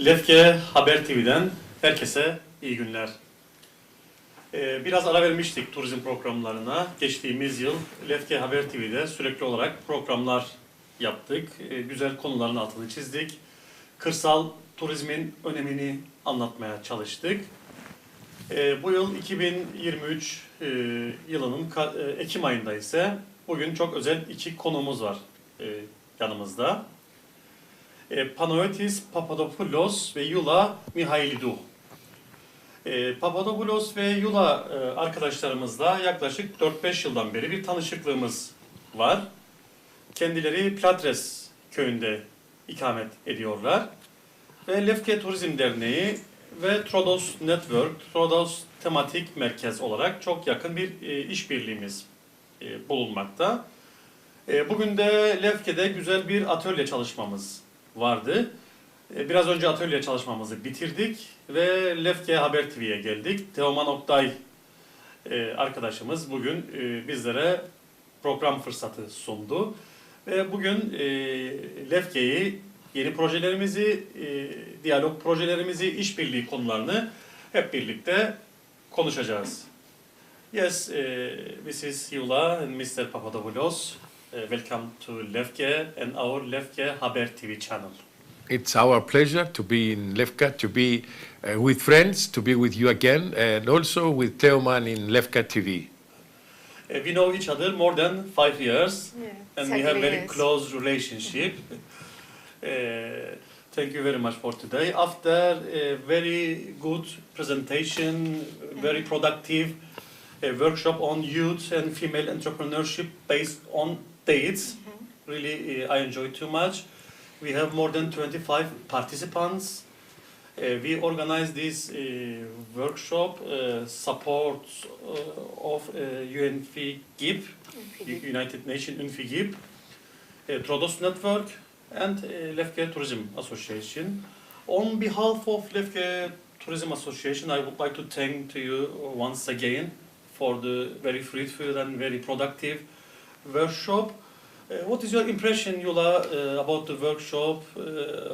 Lefke Haber TV'den herkese iyi günler. Biraz ara vermiştik turizm programlarına. Geçtiğimiz yıl Lefke Haber TV'de sürekli olarak programlar yaptık. Güzel konuların altını çizdik. Kırsal turizmin önemini anlatmaya çalıştık. Bu yıl 2023 yılının Ekim ayında ise bugün çok özel iki konuğumuz var yanımızda. Panayotis Papadopullos ve YIOULA Michaelidou. Papadopullos ve YIOULA arkadaşlarımızla yaklaşık 4-5 yıldan beri bir tanışıklığımız var. Kendileri Platres köyünde ikamet ediyorlar. Ve Lefke Turizm Derneği ve Trodos Network, Trodos Tematik Merkez olarak çok yakın bir işbirliğimiz bulunmakta. Bugün de Lefke'de güzel bir atölye çalışmamız vardı. Biraz önce atölye çalışmamızı bitirdik ve Lefke Haber TV'ye geldik. Teoman Oktay arkadaşımız bugün bizlere program fırsatı sundu. Ve bugün Lefke'yi, yeni projelerimizi, diyalog projelerimizi, işbirliği konularını hep birlikte konuşacağız. Yes, this is YIOULA and Mr. Papadopoulos. Welcome to Lefke and our Lefke Haber TV channel. It's our pleasure to be in Lefke, to be with friends, to be with you again, and also with Teoman in Lefke TV. We know each other more than 5 years, and we have very yes. close relationship. Thank you very much for today. After a very good presentation, very productive workshop on youth and female entrepreneurship based on dates. Really, I enjoyed too much. We have more than 25 participants. We organize this workshop support of UNFIGIP, United Nations UNFIGIP, Trodos Network, and Lefke Tourism Association. On behalf of Lefke Tourism Association, I would like to thank to you once again for the very fruitful and very productive workshop. What is your impression, YIOULA, about the workshop?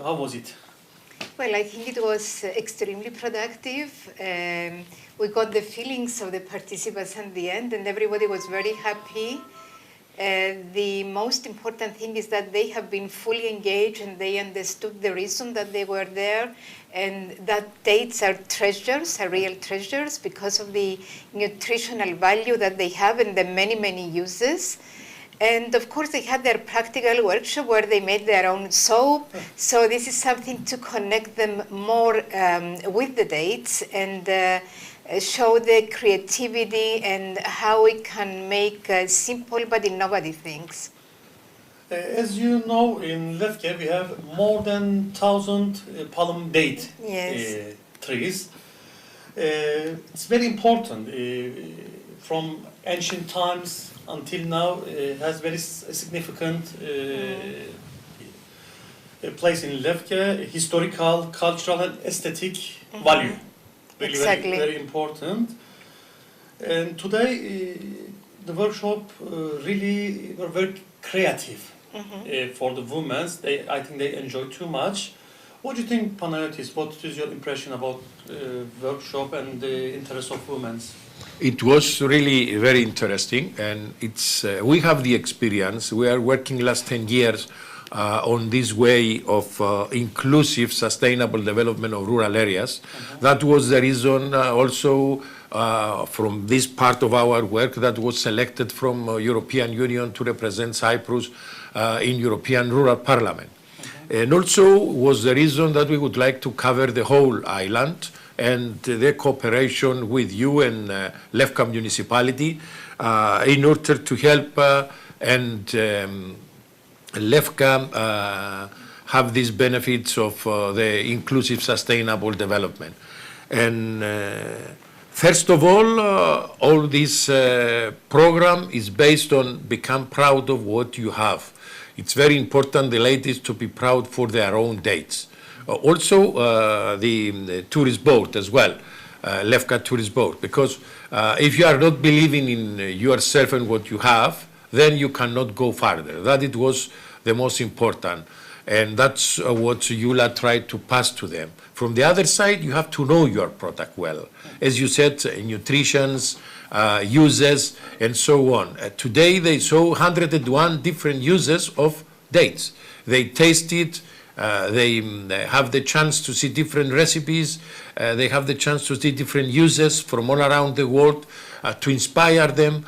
How was it? Well, I think it was extremely productive. We got the feelings of the participants at the end, and everybody was very happy. The most important thing is that they have been fully engaged and they understood the reason that they were there, and that dates are treasures, are real treasures, because of the nutritional value that they have and the many, many uses. And of course, they had their practical workshop where they made their own soap. So this is something to connect them more with the dates and show the creativity and how we can make simple but innovative things. As you know, in Lefke we have more than 1,000 palm date trees. It's very important. From ancient times until now, it has very significant place in Lefke, historical, cultural, and aesthetic value. Really Exactly. very important. And today, the workshop really were very creative for the women. I think they enjoy too much. What do you think, Panayotis? What is your impression about workshop and the interest of women? It was really very interesting, and we have the experience. We are working last 10 years on this way of inclusive, sustainable development of rural areas. That was the reason also from this part of our work that was selected from European Union to represent Cyprus in European Rural Parliament. And also was the reason that we would like to cover the whole island, and the cooperation with you and Lefke municipality in order to help and Lefke have these benefits of the inclusive sustainable development. And first of all this program is based on become proud of what you have. It's very important, the ladies, to be proud for their own dates. Also the tourist board as well, Lefke tourist board, because if you are not believing in yourself and what you have, then you cannot go further. That it was the most important. And that's what YIOULA tried to pass to them. From the other side, you have to know your product well. As you said, nutritions, uses, and so on. Today, they saw 101 different uses of dates. They taste it, they have the chance to see different recipes, they have the chance to see different uses from all around the world to inspire them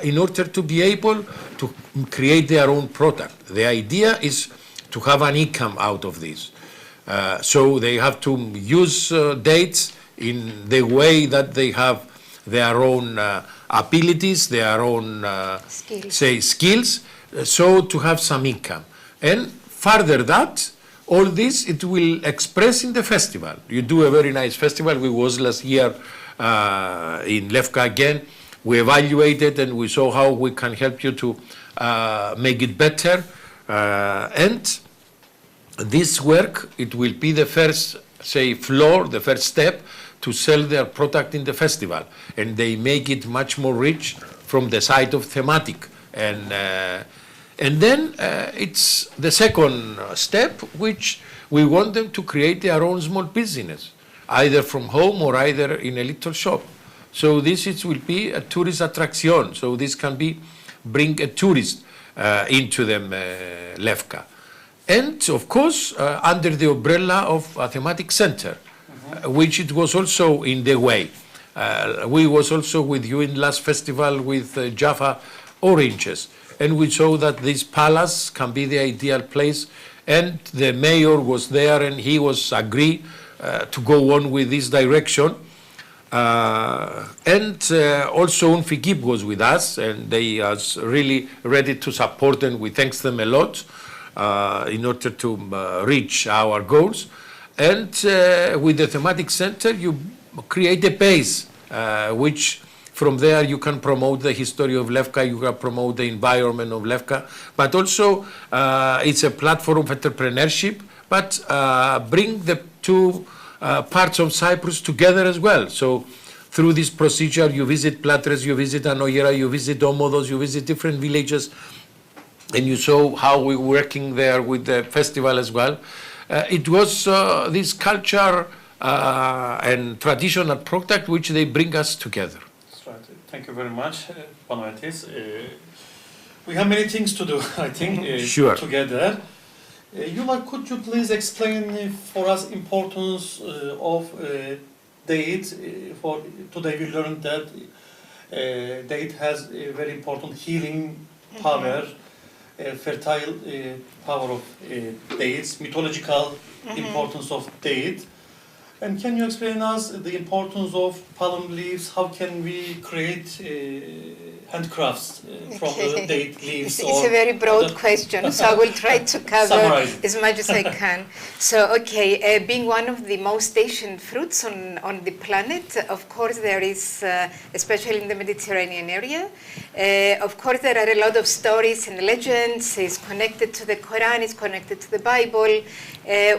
in order to be able to create their own product. The idea is to have an income out of this. So they have to use dates in the way that they have their own abilities, their own skills, so to have some income. And further that, all this, it will express in the festival. You do a very nice festival. We was last year in Lefke again. We evaluated and we saw how we can help you to make it better. And this work, it will be the first, floor, the first step to sell their product in the festival. And they make it much more rich from the side of thematic. And then it's the second step, which we want them to create their own small business, either from home or either in a little shop. So this will be a tourist attraction. So this can bring a tourist into them, Lefke. And of course, under the umbrella of a thematic center, which it was also in the way. We was also with you in last festival with Jaffa oranges. And we saw that this palace can be the ideal place. And the mayor was there and he was agreed to go on with this direction. And also Unfikib was with us and they are really ready to support and we thank them a lot in order to reach our goals. And with the thematic center, you create a base which from there you can promote the history of Lefke, you can promote the environment of Lefke, but also it's a platform of entrepreneurship, but bring the two parts of Cyprus together as well. So through this procedure, you visit Platres, you visit Anoyera, you visit Omodos, you visit different villages, and you saw how we're working there with the festival as well. It was this culture and traditional product which they bring us together. Thank you very much, Panayiotis. We have many things to do, I think, sure. Together. YIOULA, could you please explain for us importance of date? For today we learned that date has a very important healing power, fertile power of dates, mythological importance of date. And can you explain us the importance of palm leaves? How can we create handcrafts from the date leaves? It's a very broad question, so I will try to cover as much as I can. So, okay, being one of the most ancient fruits on the planet, of course there is, especially in the Mediterranean area, of course there are a lot of stories and legends. It's connected to the Quran, it's connected to the Bible.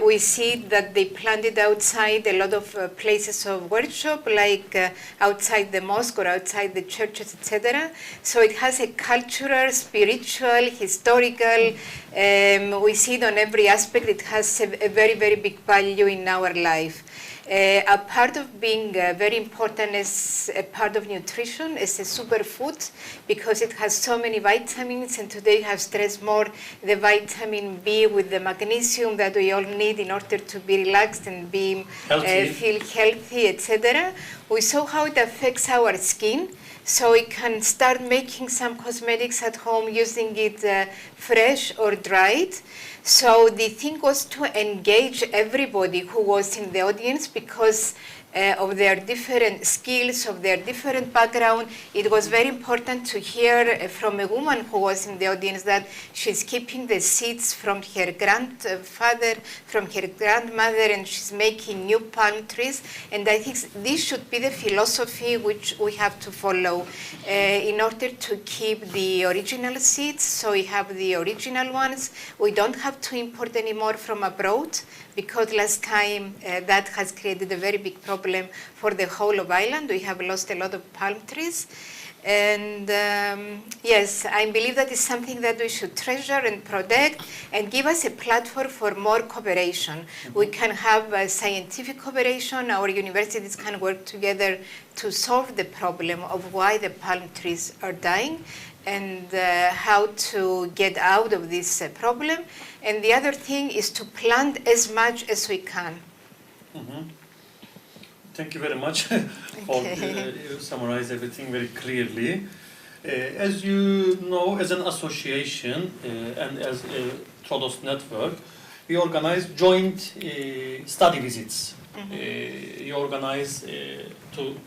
We see that they planted outside a lot of places of worship, like outside the mosque or outside the churches, etc. So it has a cultural, spiritual, historical, we see it on every aspect. It has a very, very big value in our life. A part of being very important as a part of nutrition is a superfood because it has so many vitamins, and today we have stressed more the vitamin B with the magnesium that we all need in order to be relaxed and be feel healthy, etc. We saw how it affects our skin. So we can start making some cosmetics at home using it fresh or dried. So the thing was to engage everybody who was in the audience because of their different skills, of their different background. It was very important to hear from a woman who was in the audience that she's keeping the seeds from her grandfather, from her grandmother, and she's making new palm trees. And I think this should be the philosophy which we have to follow in order to keep the original seeds. So we have the original ones. We don't have to import anymore from abroad, because last time that has created a very big problem for the whole of Ireland. We have lost a lot of palm trees. And yes, I believe that is something that we should treasure and protect and give us a platform for more cooperation. We can have scientific cooperation. Our universities can work together to solve the problem of why the palm trees are dying and how to get out of this problem. And the other thing is to plant as much as we can. Thank you very much for you summarize everything very clearly. As you know, as an association and as a Trodos network, we organize joint study visits. You organize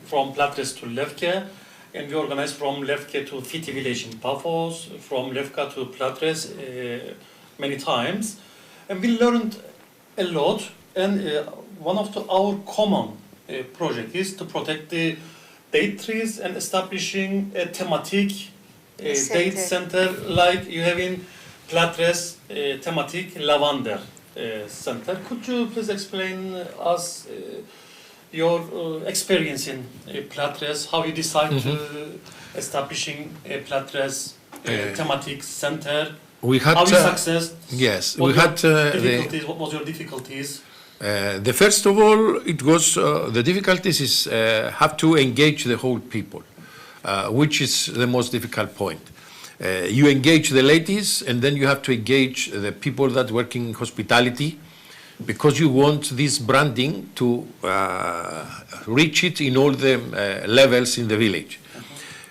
from Platres to Lefke, and we organize from Lefke to Fiti village in Paphos, from Lefke to Platres many times. And we learned a lot, and one of our common project is to protect the date trees and establishing a thematic date center like you have in Platres, thematic lavender center. Could you please explain us your experience in Platres, how you decide to establishing a Platres thematic center? We had how you success? Yes, what we had what was your difficulties? The first of all, it was the difficulties is have to engage the whole people, which is the most difficult point. You engage the ladies, and then you have to engage the people that work in hospitality, because you want this branding to reach it in all the levels in the village.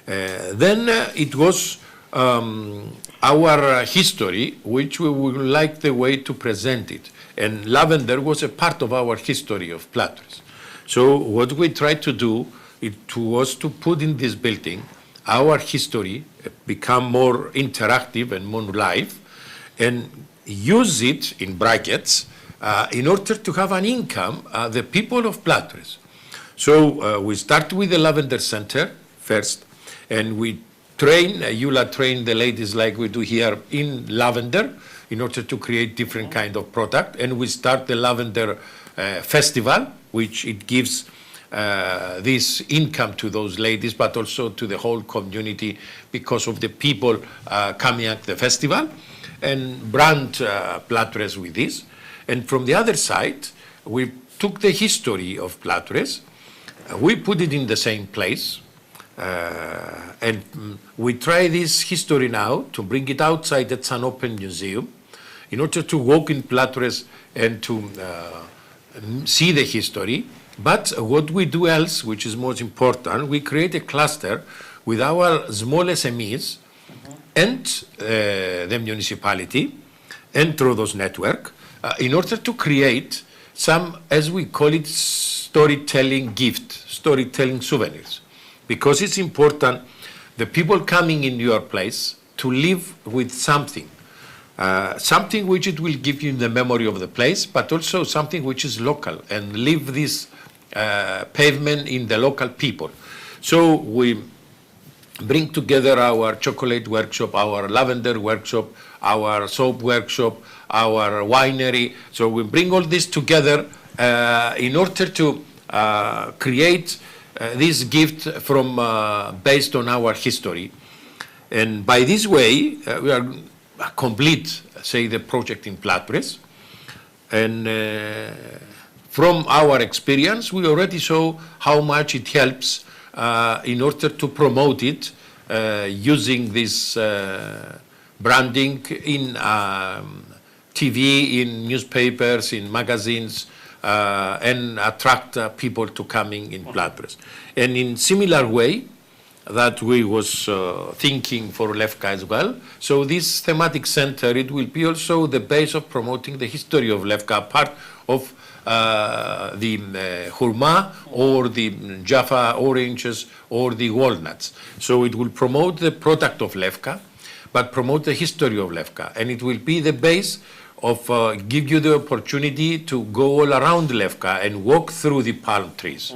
Then it was our history, which we would like the way to present it. And lavender was a part of our history of Platres. So what we tried to do, it was to put in this building our history, become more interactive and more live, and use it in brackets in order to have an income, the people of Platres. So we start with the Lavender Center first, and we train, YIOULA train the ladies like we do here in lavender, in order to create different kind of product. And we start the Lavender Festival, which it gives this income to those ladies, but also to the whole community because of the people coming at the festival, and brand Platres with this. And from the other side, we took the history of Platres, we put it in the same place, and we try this history now to bring it outside. It's an open museum, in order to walk in Platres and to see the history. But what we do else, which is most important, we create a cluster with our small SMEs and the municipality and Trodos network in order to create some, as we call it, storytelling gift, storytelling souvenirs. Because it's important, the people coming in your place, to live with something. Something which it will give you the memory of the place, but also something which is local, and leave this pavement in the local people. So we bring together our chocolate workshop, our lavender workshop, our soap workshop, our winery. So we bring all this together in order to create this gift from based on our history. And by this way, we are complete, say, the project in Platres. And from our experience, we already saw how much it helps in order to promote it using this branding in TV, in newspapers, in magazines, and attract people to coming in Platres. And in similar way, that we was thinking for Lefke as well. So this thematic center, it will be also the base of promoting the history of Lefke, part of the hurma or the Jaffa oranges or the walnuts. So it will promote the product of Lefke, but promote the history of Lefke. And it will be the base of give you the opportunity to go all around Lefke and walk through the palm trees.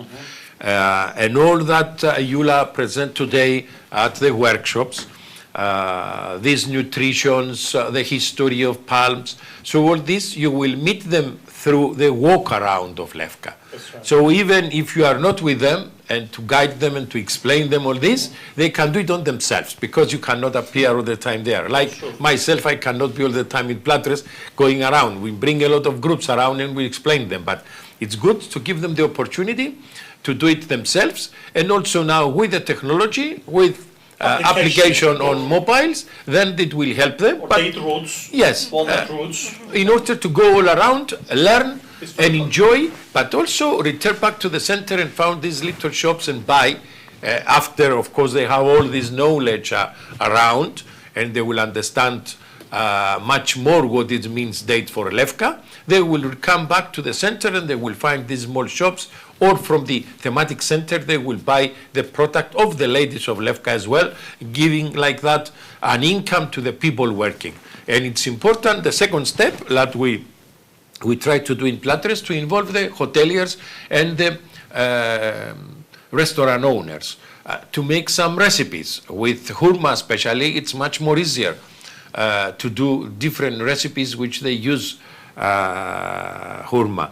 And all that YIOULA present today at the workshops, these nutritions, the history of palms. So all this, you will meet them through the walk around of Lefke. That's right. So even if you are not with them and to guide them and to explain them all this, they can do it on themselves because you cannot appear all the time there. Like myself, I cannot be all the time in Platres going around. We bring a lot of groups around and we explain them, but it's good to give them the opportunity to do it themselves. And also now with the technology, with application on mobiles, then it will help them. Or But date roads, yes, walnut roads. in order to go all around, learn and enjoy, but also return back to the center and found these little shops and buy. After, of course, they have all this knowledge around, and they will understand much more what it means date for Lefke. They will come back to the center and they will find these small shops, or from the thematic center they will buy the product of the ladies of Lefke as well, giving like that an income to the people working. And it's important, the second step that we try to do in Platres, to involve the hoteliers and the restaurant owners to make some recipes. With hurma especially, it's much more easier to do different recipes which they use hurma.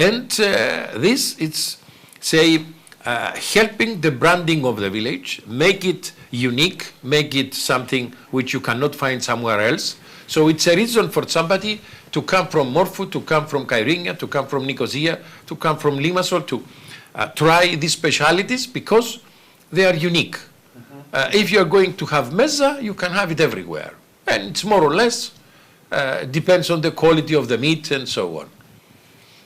And this, it's, say, helping the branding of the village, make it unique, make it something which you cannot find somewhere else. So it's a reason for somebody to come from Morphu, to come from Kyrenia, to come from Nicosia, to come from Limassol, to try these specialities because they are unique. If you are going to have mezza, you can have it everywhere. And it's more or less, depends on the quality of the meat and so on.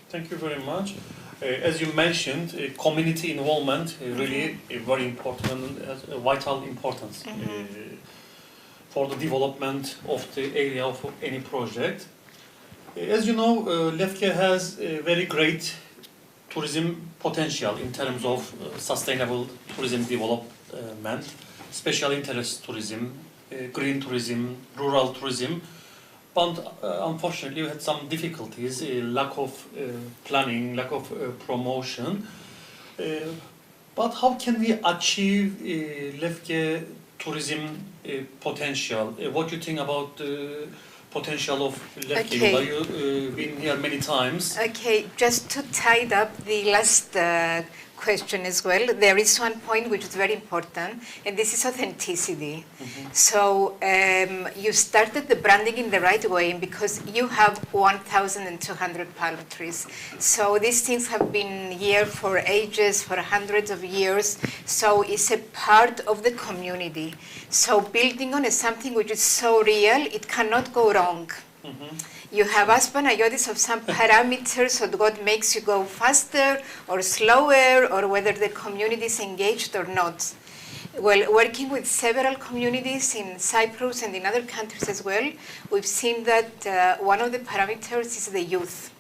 Thank you very much. As you mentioned, community involvement really very important and has a vital importance for the development of the area of any project. As you know, Lefke has a very great tourism potential in terms of sustainable tourism development, special interest tourism, green tourism, rural tourism. But unfortunately, we had some difficulties, lack of planning, lack of promotion. But how can we achieve Lefke tourism potential? What do you think about the potential of Lefke? Okay. You've been here many times. Okay, just to tie up the last question as well, there is one point which is very important, and this is authenticity. So you started the branding in the right way because you have 1,200 palm trees. So these things have been here for ages, for hundreds of years. So it's a part of the community. So building on something which is so real, it cannot go wrong. You have as Panayiotis of some parameters of what makes you go faster or slower, or whether the community is engaged or not. Well, working with several communities in Cyprus and in other countries as well, we've seen that one of the parameters is the youth.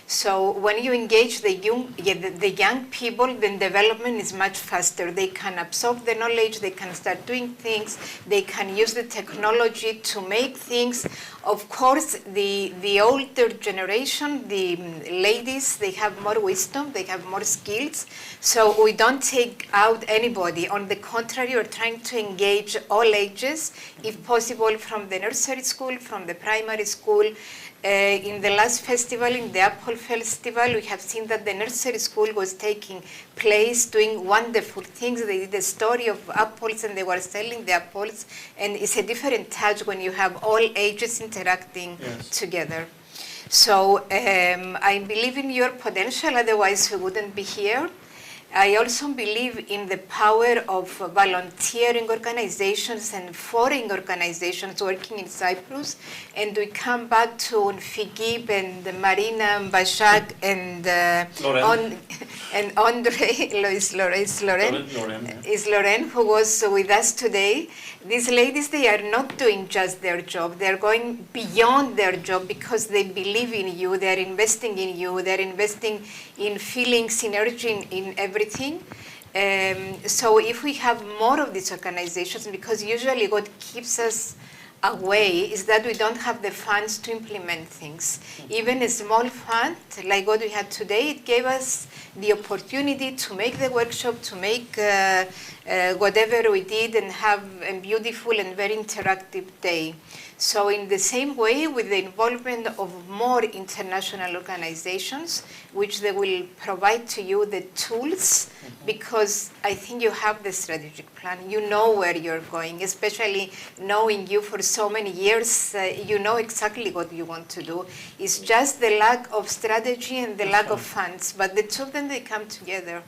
So when you engage the young people, then development is much faster. They can absorb the knowledge, they can start doing things, they can use the technology to make things. Of course, the older generation, the ladies, they have more wisdom, they have more skills. So we don't take out anybody. On the contrary, we're trying to engage all ages, if possible, from the nursery school, from the primary school. In the last festival, in the Apple Festival, we have seen that the nursery school was taking place, doing wonderful things. They did a story of apples and they were selling the apples. And it's a different touch when you have all ages interacting together. So I believe in your potential, otherwise we wouldn't be here. I also believe in the power of volunteering organizations and foreign organizations working in Cyprus. And we come back to Fikip and Marina and Bashak and Andre, Loren, who was with us today. These ladies, they are not doing just their job. They're going beyond their job because they believe in you. They're investing in you. They're investing in feelings, energy, in everything. So if we have more of these organizations, because usually what keeps us away is that we don't have the funds to implement things. Even a small fund, like what we had today, it gave us the opportunity to make the workshop, to make whatever we did and have a beautiful and very interactive day. So in the same way, with the involvement of more international organizations, which they will provide to you the tools, because I think you have the strategic plan, you know where you're going, especially knowing you for so many years, you know exactly what you want to do. It's just the lack of strategy and the lack of funds, but the two of them, they come together.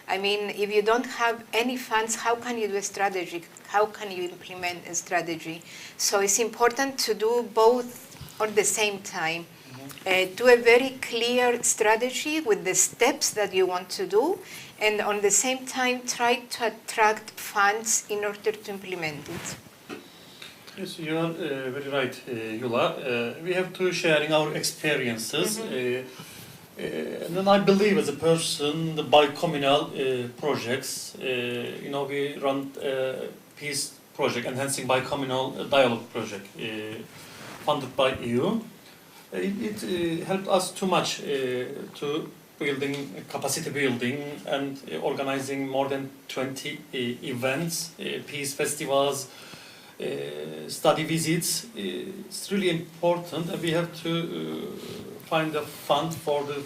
I mean, if you don't have any funds, how can you do a strategy? How can you implement a strategy? So it's important to do both at the same time. Do a very clear strategy with the steps that you want to do, and at the same time try to attract funds in order to implement it. Yes, you are very right, Yula. We have to sharing our experiences. And then I believe as a person, the bi-communal projects, we run peace project, enhancing bi-communal dialogue project, funded by EU. It helped us too much to building capacity building and organizing more than 20 events, peace festivals, study visits. It's really important, and we have to find a fund for the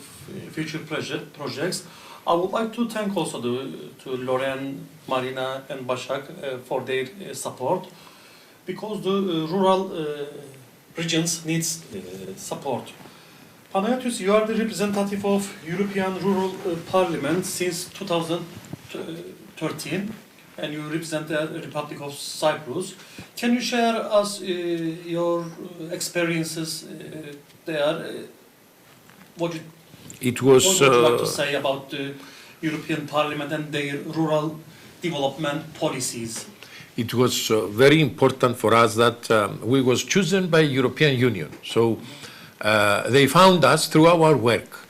future projects. I would like to thank also to Loren, Marina, and Başak for their support, because the rural regions needs support. Panayiotis, you are the representative of European Rural Parliament since 2013, and you represent the Republic of Cyprus. Can you share us your experiences there? What would you like to say about the European Parliament and their rural development policies? It was very important for us that we was chosen by European Union. So they found us through our work.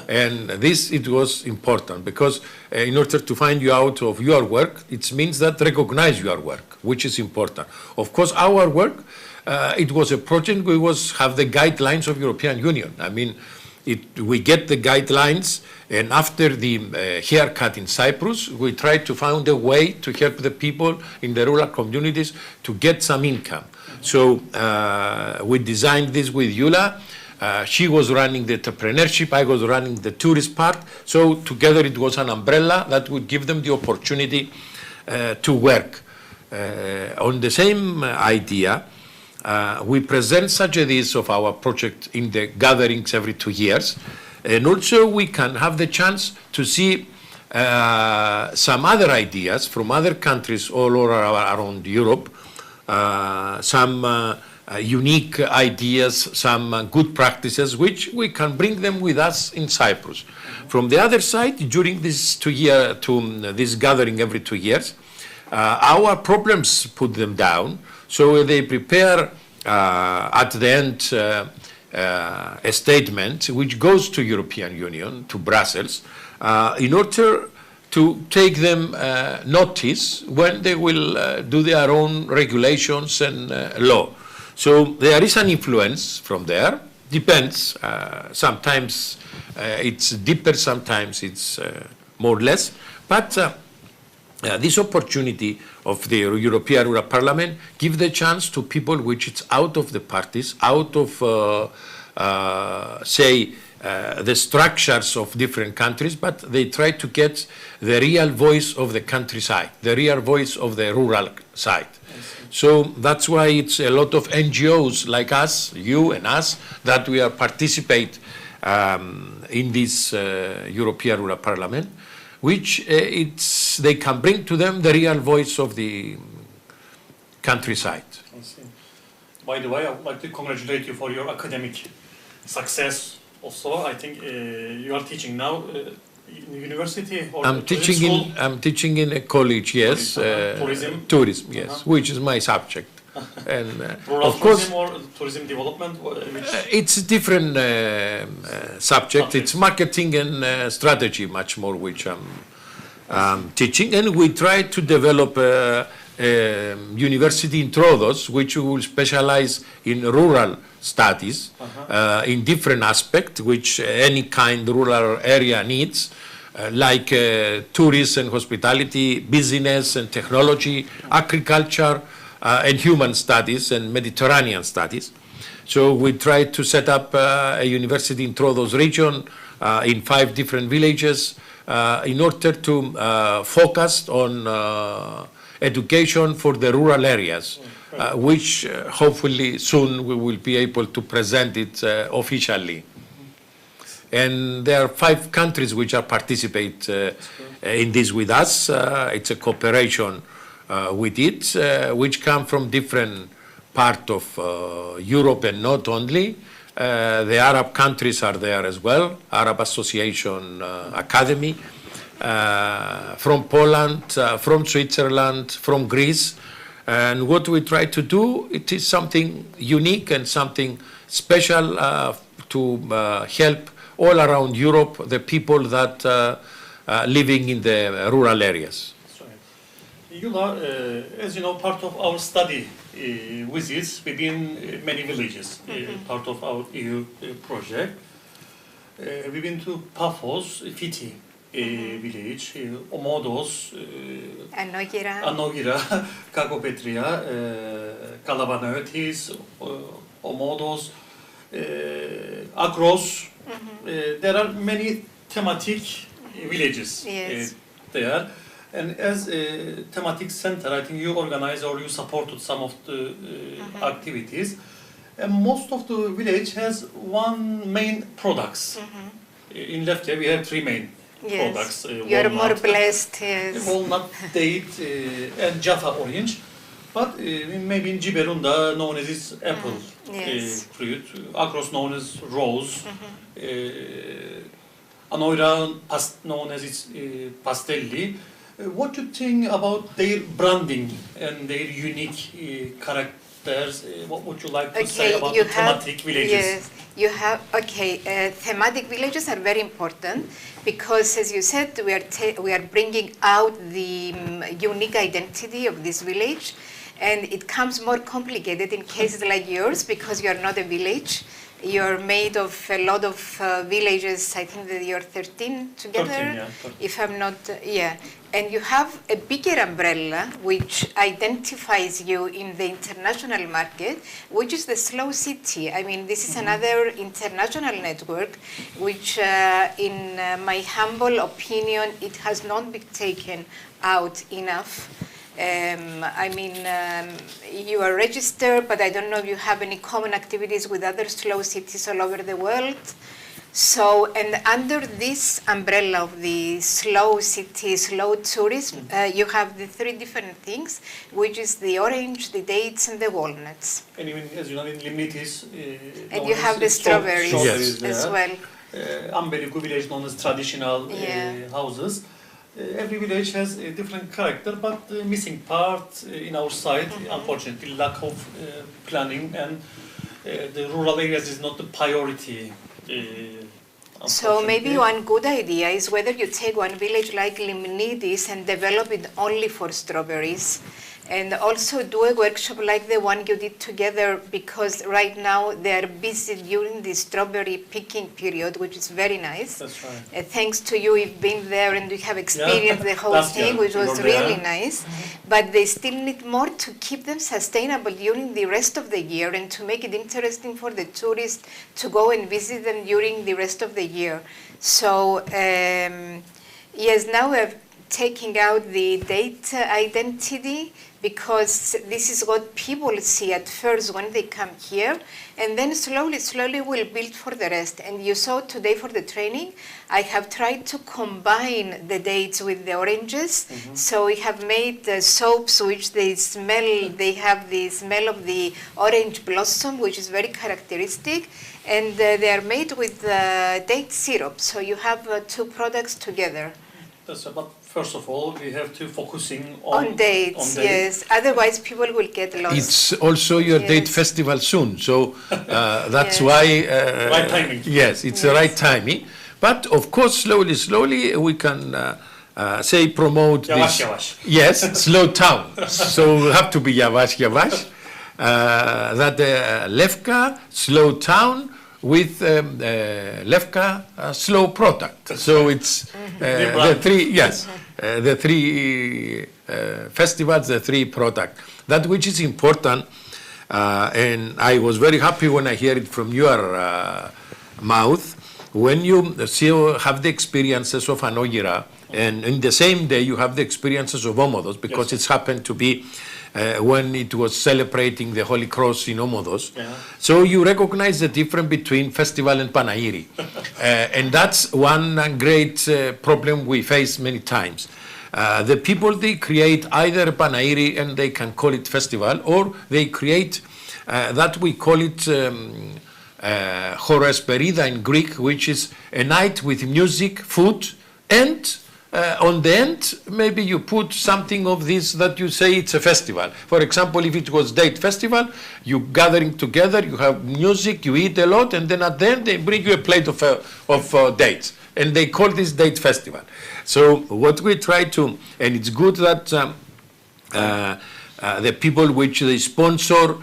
And it was important, because in order to find you out of your work, it means that recognize your work, which is important. Of course, our work, it was a project, we have the guidelines of European Union. I mean, we get the guidelines, and after the haircut in Cyprus, we try to find a way to help the people in the rural communities to get some income. So we designed this with YIOULA. She was running the entrepreneurship, I was running the tourist part. So together it was an umbrella that would give them the opportunity to work. On the same idea, we present strategies of our project in the gatherings every 2 years. And also we can have the chance to see some other ideas from other countries all around Europe, some unique ideas, some good practices, which we can bring them with us in Cyprus. From the other side, during this this gathering every 2 years, our problems put them down, so they prepare at the end a statement which goes to European Union, to Brussels, in order to take them notice when they will do their own regulations and law. So there is an influence from there, depends, sometimes it's deeper, sometimes it's more or less, but this opportunity of the European Rural Parliament gives the chance to people which it's out of the parties, out of, the structures of different countries, but they try to get the real voice of the countryside, the real voice of the rural side. So that's why it's a lot of NGOs like us, you and us, that we are participate in this European Rural Parliament, which they can bring to them the real voice of the countryside. I see. By the way, I would like to congratulate you for your academic success. Also, I think you are teaching now in university or I'm teaching in a college, yes. Tourism, yes, which is my subject. And of course, or tourism development. It's a different subject. It's marketing and strategy, much more, which I'm teaching. And we try to develop a university in Trodos, which will specialize in rural studies in different aspects, which any kind rural area needs, like tourism and hospitality, business and technology, agriculture, and human studies and Mediterranean studies. So we tried to set up a university in Troodos region in 5 different villages in order to focus on education for the rural areas, which hopefully soon we will be able to present it officially. And there are 5 countries which are participate in this with us. It's a cooperation with it, which come from different part of Europe and not only. The Arab countries are there as well, Arab Association Academy, from Poland, from Switzerland, from Greece. And what we try to do, it is something unique and something special to help all around Europe, the people that living in the rural areas. That's right. YIOULA, as you know, part of our study visits within many villages, part of our EU project. We've been to Paphos, Fiti village, Omodos, Anogira, Kakopetria, Kalabanaiotis, Omodos, Akros. There are many thematic villages there. And as a thematic center, I think you organize or you supported some of the activities. And most of the village has one main products. In Lefke, we have 3 main products. You're more blessed, yes. Walnut, date, and Jaffa orange. But maybe in Ciberunda, known as its apple fruit. Akros, known as rose. Anoira, known as its pastelli. What do you think about their branding and their unique characters? What would you like to say about the thematic villages? Yes, you have, thematic villages are very important because, as you said, we are bringing out the unique identity of this village, and it comes more complicated in cases like yours because you are not a village. You're made of a lot of villages. I think that you're 13 together, 13. If I'm not, And you have a bigger umbrella which identifies you in the international market, which is the Slow City. I mean, this is another international network, which in my humble opinion, it has not been taken out enough. You are registered, but I don't know if you have any common activities with other slow cities all over the world. So, and under this umbrella of the slow city, slow tourism, you have the 3 different things, which is the orange, the dates, and the walnuts. And even, as you know, in Limitis, and you have the strawberries as well. Ambeliku village, known as traditional houses. Every village has a different character, but the missing part in our side, unfortunately, lack of planning, and the rural areas is not the priority. So maybe one good idea is whether you take one village like Limnidis and develop it only for strawberries, and also do a workshop like the one you did together, because right now they are busy during the strawberry picking period, which is very nice. That's right. Thanks to you, you've been there and you have experienced the whole thing, which was really nice. But they still need more to keep them sustainable during the rest of the year and to make it interesting for the tourists to go and visit them during the rest of the year. So, yes, now we're taking out the date identity, because this is what people see at first when they come here, and then slowly we'll build for the rest. And you saw today for the training, I have tried to combine the dates with the oranges. So we have made soaps which they have the smell of the orange blossom, which is very characteristic, and they are made with date syrup. So you have 2 products together. But first of all, we have to focusing on dates, yes. Otherwise, people will get lost. It's also your date festival soon, so that's why. Right timing. Yes, it's the right timing. But of course, slowly we can promote this. Yavaş. Yes, slow down. So we have to be yavaş. That Lefke slow down with Lefke slow product. So it's the 3, yes. the three festivals, the three products. That which is important, and I was very happy when I hear it from your mouth, when you have the experiences of Anogira, and in the same day you have the experiences of Omodos, because it's happened to be when it was celebrating the Holy Cross in Omodos. Yeah. So you recognize the difference between festival and Panairi. And that's one great problem we face many times. The people, they create either a Panairi and they can call it festival, or they create that we call it Horosperida in Greek, which is a night with music, food, and on the end, maybe you put something of this that you say it's a festival. For example, if it was date festival, you gathering together, you have music, you eat a lot, and then at the end they bring you a plate of dates, and they call this date festival. So what we try to, and it's good that the people which they sponsor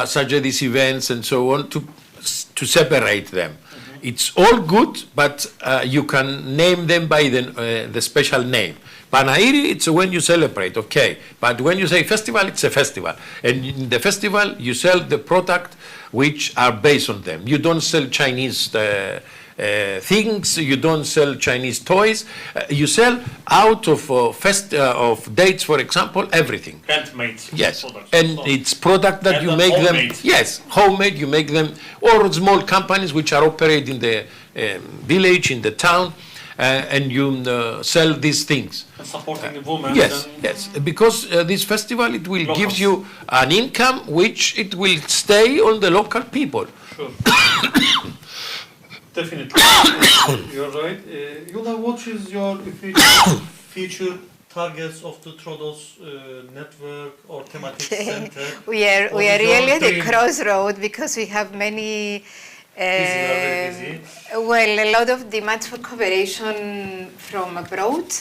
such these events and so on to separate them. It's all good, but you can name them by the special name. Panairi, it's when you celebrate, okay. But when you say festival, it's a festival. And in the festival, you sell the product which are based on them. You don't sell Chinese things, you don't sell Chinese toys. You sell out of dates, for example, everything. Handmade. Yes, products. and it's product that you make homemade. them. Yes, homemade. You make them, or small companies which are operating in the village, in the town, and you sell these things. And supporting the women. Yes, yes, because this festival, it will give you an income which it will stay on the local people. Sure. Definitely. You're right. Yula, what is your future targets of the Trodos network or thematic center? We are really at a crossroad because we have many. Busy. Well, a lot of demands for cooperation from abroad,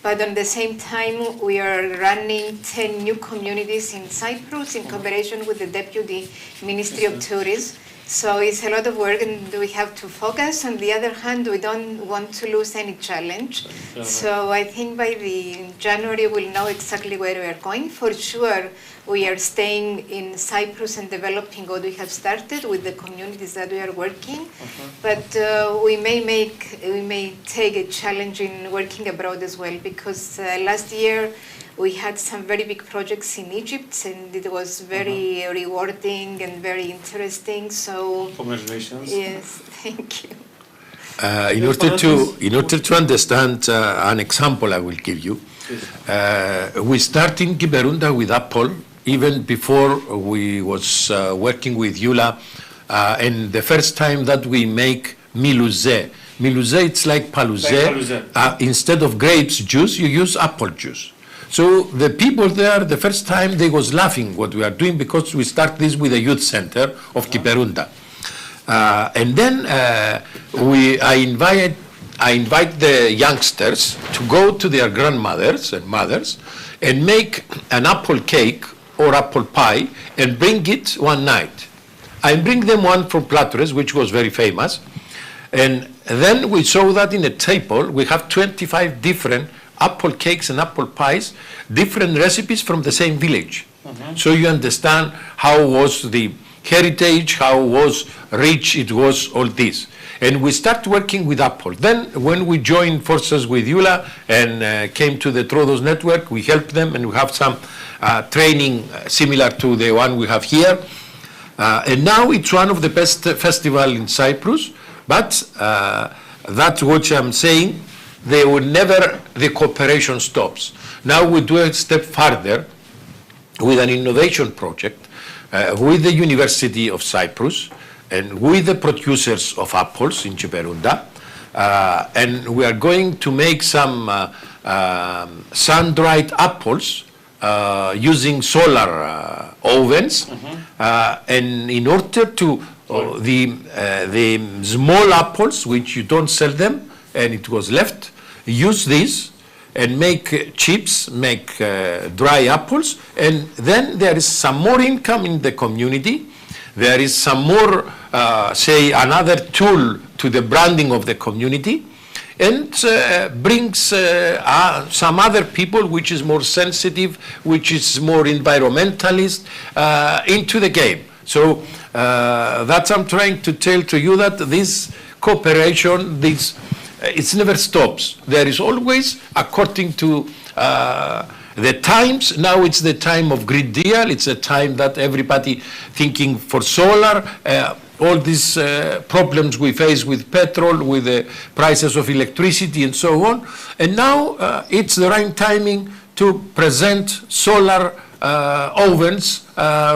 but at the same time we are running 10 new communities in Cyprus in cooperation with the Deputy Ministry of Tourism. So it's a lot of work and we have to focus. On the other hand, we don't want to lose any challenge. So I think by the January we'll know exactly where we are going. For sure, we are staying in Cyprus and developing what we have started with the communities that we are working. But we may take a challenge in working abroad as well, because last year we had some very big projects in Egypt, and it was very rewarding and very interesting. So congratulations. Yes, thank you. In order to understand an example, I will give you. We start in Kiberunda with Apple, even before we was working with YIOULA, and the first time that we make milouze. Milouze, it's like palouze. Instead of grapes juice, you use apple juice. So the people there, the first time they was laughing what we are doing, because we start this with a youth center of Kiberunda. And then I invite the youngsters to go to their grandmothers and mothers and make an apple cake or apple pie and bring it one night. I bring them one from Platres, which was very famous. And then we saw that in a table we have 25 different apple cakes and apple pies, different recipes from the same village. So you understand how was the heritage, how was rich it was, all this. And we start working with Apple. Then when we joined forces with YIOULA and came to the Trodos network, we helped them and we have some training similar to the one we have here. And now it's one of the best festivals in Cyprus, but that's what I'm saying. They will never, the cooperation stops. Now we do a step further with an innovation project with the University of Cyprus and with the producers of apples in Kiberunda. And we are going to make some sun-dried apples using solar ovens. And in order to, the small apples, which you don't sell them, and it was left, use this and make chips, make dry apples, and then there is some more income in the community. There is some more, say, another tool to the branding of the community, and brings some other people which is more sensitive, which is more environmentalist into the game. So that's I'm trying to tell to you that this cooperation, it never stops. There is always, according to the times, now it's the time of Green Deal, it's a time that everybody thinking for solar, all these problems we face with petrol, with the prices of electricity and so on. And now it's the right timing to present solar ovens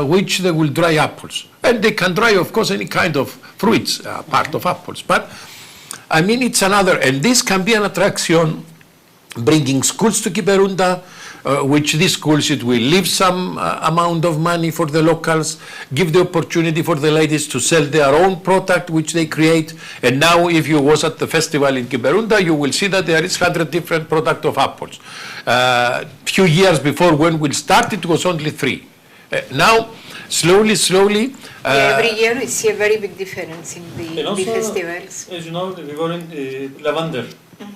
which they will dry apples. And they can dry, of course, any kind of fruits, part of apples. But I mean, it's another, and this can be an attraction, bringing schools to Kiberunda, which these schools, it will leave some amount of money for the locals, give the opportunity for the ladies to sell their own product which they create. And now if you was at the festival in Kiberunda, you will see that there is 100 different products of apples. Few years before when we started, it was only 3. Now, slowly, every year we see a very big difference in the also, festivals. As you know, we were in Lavender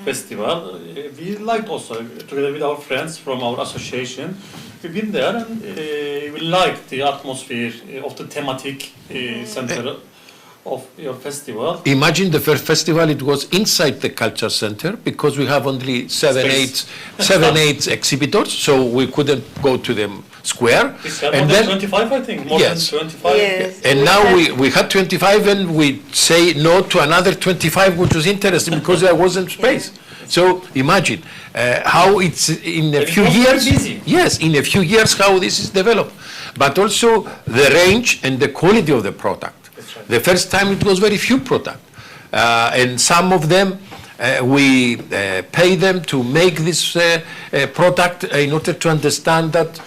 Festival. We liked also, together with our friends from our association, we've been there and we liked the atmosphere of the thematic center of your festival. Imagine the first festival, it was inside the culture center because we have only seven, eight exhibitors, so we couldn't go to the square. And then 25, I think, more yes. than 25. Yes. And now we had 25 and we say no to another 25, which was interesting because there wasn't space. So imagine how it's in a few years. Busy. Yes, in a few years how this is developed. But also the range and the quality of the product. That's right. The first time it was very few product. And some of them we pay them to make this product in order to understand that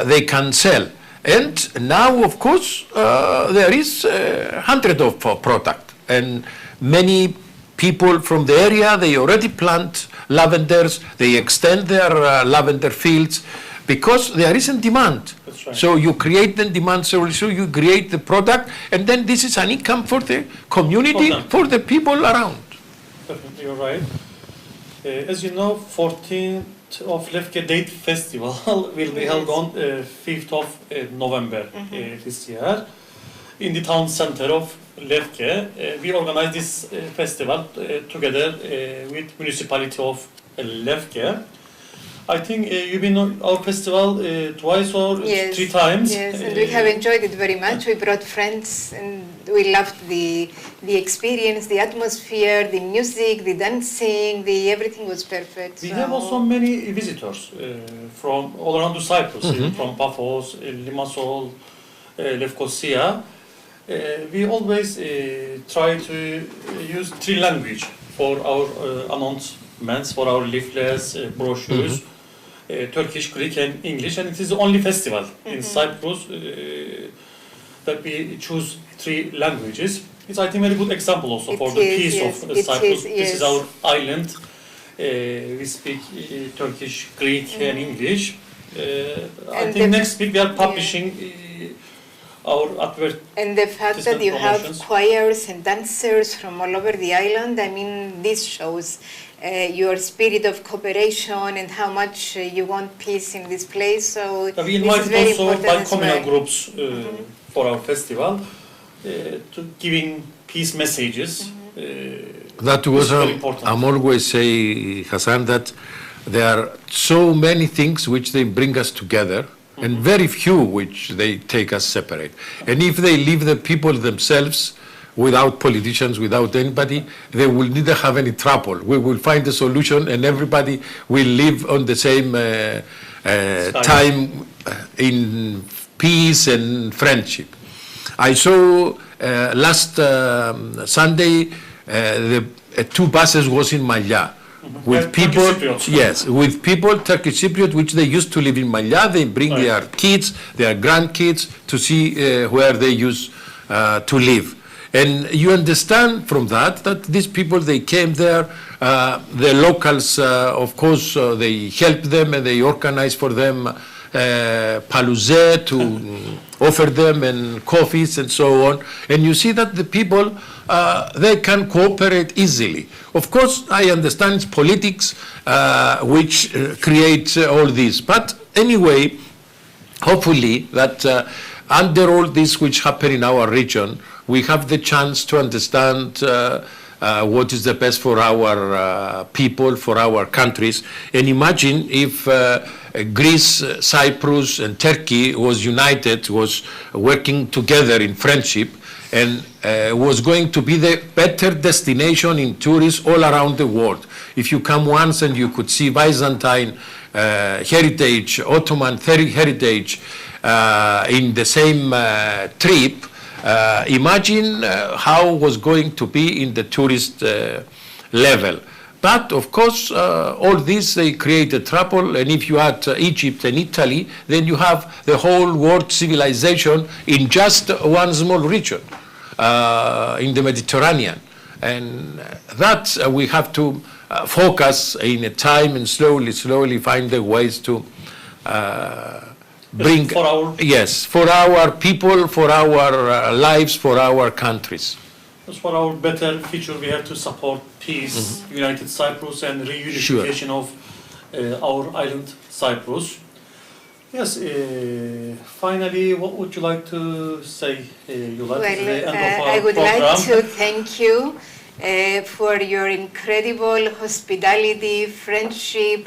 they can sell. And now, of course, there is 100 of product, and many people from the area, they already plant lavenders, they extend their lavender fields because there isn't demand. That's right. So you create the demand, so you create the product, and then this is an income for the community, for the people around. Definitely, you're right. As you know, 14th of Lefke Date Festival will be held on 5th of November this year in the town center of Lefke. We organize this festival together with municipality of Lefke. I think you've been on our festival twice or 3 times. Yes, and we have enjoyed it very much. We brought friends and we loved the experience, the atmosphere, the music, the dancing, everything was perfect. We have also many visitors from all around the Cyprus, from Paphos, Limassol, Lefkosia. We always try to use 3 languages for our announcements, for our leaflets, brochures, Turkish, Greek and English, and it is the only festival in Cyprus that we choose 3 languages. It's, I think, a very good example also for the peace of Cyprus. This is our island. We speak Turkish, Greek and English. I think next week we are publishing our advertisement. And the fact that you have choirs and dancers from all over the island, I mean, this shows your spirit of cooperation and how much you want peace in this place. So we invited also by communal groups for our festival to giving peace messages. That was I'm always say, Hasan, that there are so many things which they bring us together, and very few which they take us separate. And if they leave the people themselves, without politicians, without anybody, they will neither have any trouble. We will find a solution and everybody will live on the same time in peace and friendship. I saw last Sunday, the 2 buses was in Malya. With people, yes, with people, Turkish Cypriot, which they used to live in Malya, they bring their kids, their grandkids to see where they used to live. And you understand from that these people, they came there, the locals, of course, they helped them and they organized for them palouze to offer them and coffees and so on. And you see that the people, they can cooperate easily. Of course, I understand it's politics which creates all this. But anyway, hopefully that under all this which happen in our region, we have the chance to understand what is the best for our people, for our countries. And imagine if Greece, Cyprus, and Turkey was united, was working together in friendship, and was going to be the better destination in tourists all around the world. If you come once and you could see Byzantine heritage, Ottoman heritage in the same trip, imagine how was going to be in the tourist level. But of course, all this, they created trouble, and if you add Egypt and Italy, then you have the whole world civilization in just one small region, in the Mediterranean. And that we have to focus in a time and slowly find the ways to bring, for our, yes, for our people, for our lives, for our countries. for our better future, we have to support peace, United Cyprus, and reunification of our island Cyprus. Yes, finally, what would you like to say, Yiyoula? Well, At the end of our I would program. like to thank you for your incredible hospitality, friendship,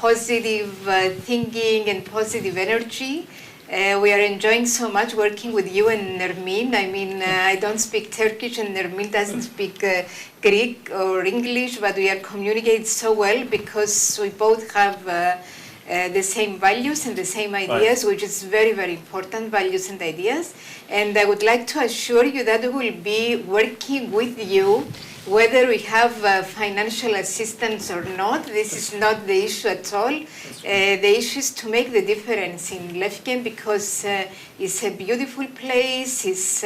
positive thinking, and positive energy. We are enjoying so much working with you and Nermin. I mean, I don't speak Turkish and Nermin doesn't speak Greek or English, but we are communicating so well because we both have the same values and the same ideas, which is very, very important, values and ideas. And I would like to assure you that we will be working with you, whether we have financial assistance or not. This is not the issue at all. The issue is to make the difference in Lefke because it's a beautiful place, is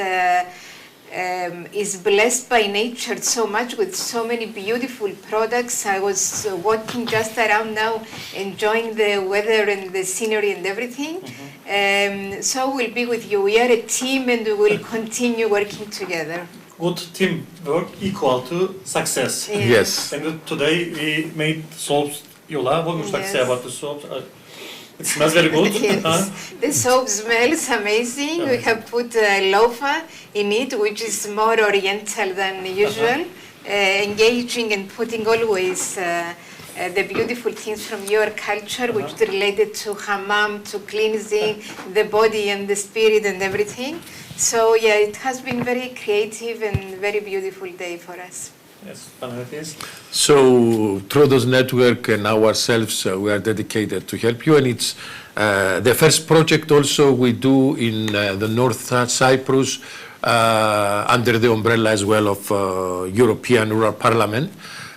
blessed by nature so much with so many beautiful products. I was walking just around now, enjoying the weather and the scenery and everything. So we'll be with you. We are a team and we will continue working together. Good teamwork equal to success. Yeah. Yes. And today we made soaps, Yiyoula. What would you like to say Yes. about the soaps? It smells very good. Yes. The soap smells amazing. We have put lofa in it, which is more oriental than usual, engaging and putting always the beautiful things from your culture, which is related to hammam, to cleansing the body and the spirit and everything. So yeah, it has been very creative and very beautiful day for us. Yes, Panayiotis. So Trodos Network and ourselves, we are dedicated to help you, and it's the first project also we do in the North Cyprus under the umbrella as well of European Rural Parliament.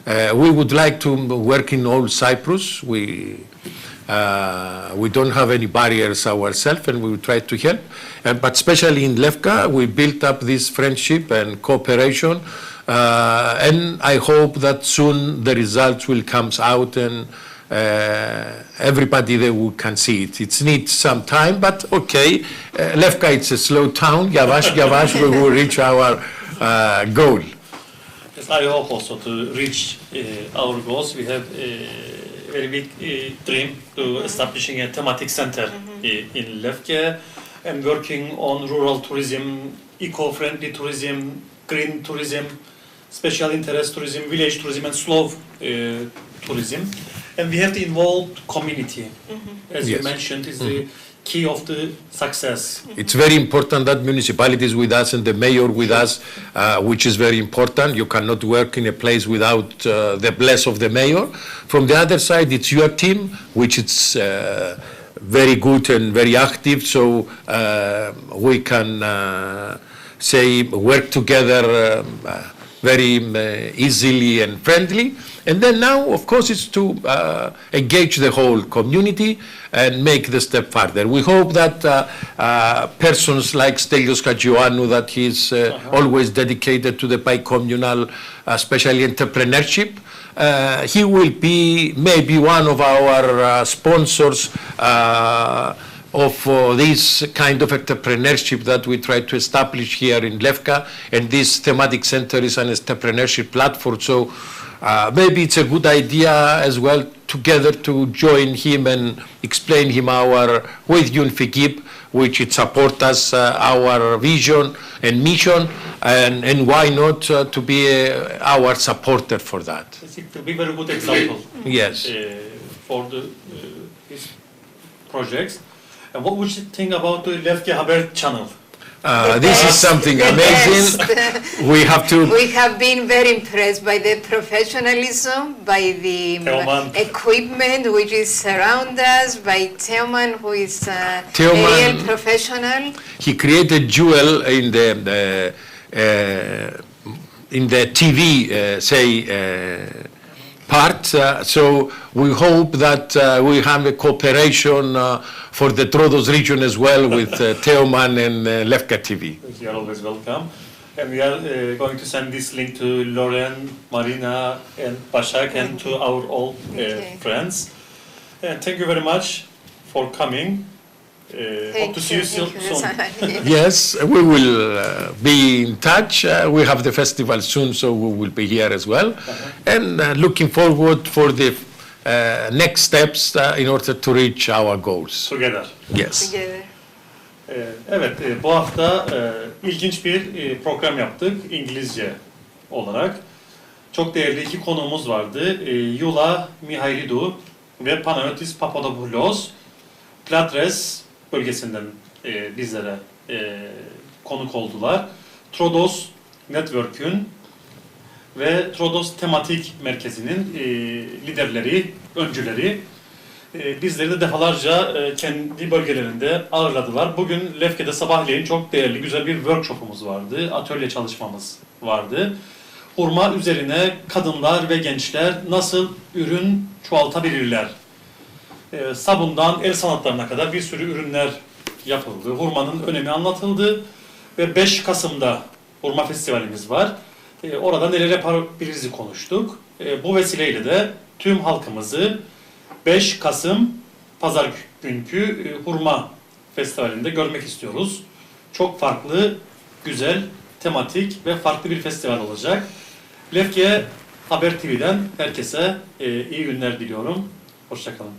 We would like to work in all Cyprus. We don't have any barriers ourselves, and we will try to help. But especially in Lefke, we built up this friendship and cooperation. And I hope that soon the results will come out and everybody there can see it. It needs some time, but okay. Lefke, it's a slow town. Yavaş, we will reach our goal. Yes, I hope also to reach our goals. We have a very big dream to establishing a thematic center in Lefke and working on rural tourism, eco-friendly tourism, green tourism, special interest tourism, village tourism, and slow tourism. And we have to involve community. As you Yes. mentioned, is the key of the success. It's very important that municipalities with us and the mayor with us, which is very important. You cannot work in a place without the bless of the mayor. From the other side, it's your team, which is very good and very active, so we can say work together very easily and friendly. And then now, of course, it's to engage the whole community and make the step further. We hope that persons like Stelios Hagioannou, that he's always dedicated to the bi-communal, especially entrepreneurship, he will be maybe one of our sponsors of this kind of entrepreneurship that we try to establish here in Lefke, and this thematic center is an entrepreneurship platform. So maybe it's a good idea as well together to join him and explain him our with YIOULA, which it supports us, our vision and mission, and why not to be our supporter for that. It will be a very good example. Yes. For his projects. And what would you think about the Lefke Haber channel? This is something amazing. We have been very impressed by the professionalism, by the equipment which is around us, by Teoman, who is a real professional. He created Jewel in the TV, part. So we hope that we have a cooperation for the Trodos region as well with Teoman and Lefke TV. You are always welcome. And we are going to send this link to Loren, Marina, and Başak, and to our all friends. And thank you very much for coming. Hope to see you soon. Yes, we will be in touch. We have the festival soon, so we will be here as well. And looking forward for the next steps in order to reach our goals. Together. Yes. Together. Evet, bu hafta ilginç bir program yaptık İngilizce olarak. Çok değerli iki konuğumuz vardı. YIOULA Michaelidou ve Panayotis Papadopullos Platres bölgesinden bizlere konuk oldular. Trodos Network'ün ve Trodos Tematik Merkezi'nin liderleri, öncüleri bizleri de defalarca kendi bölgelerinde ağırladılar. Bugün Lefke'de sabahleyin çok değerli, güzel bir workshopumuz vardı, atölye çalışmamız vardı. Hurma üzerine kadınlar ve gençler nasıl ürün çoğaltabilirler? Sabundan el sanatlarına kadar bir sürü ürünler yapıldı. Hurmanın önemi anlatıldı ve 5 Kasım'da hurma festivalimiz var. Orada neler yapabiliriz konuştuk. Bu vesileyle de tüm halkımızı 5 Kasım Pazar günkü hurma festivalinde görmek istiyoruz. Çok farklı, güzel, tematik ve farklı bir festival olacak. Lefke Haber TV'den herkese iyi günler diliyorum. Hoşça kalın.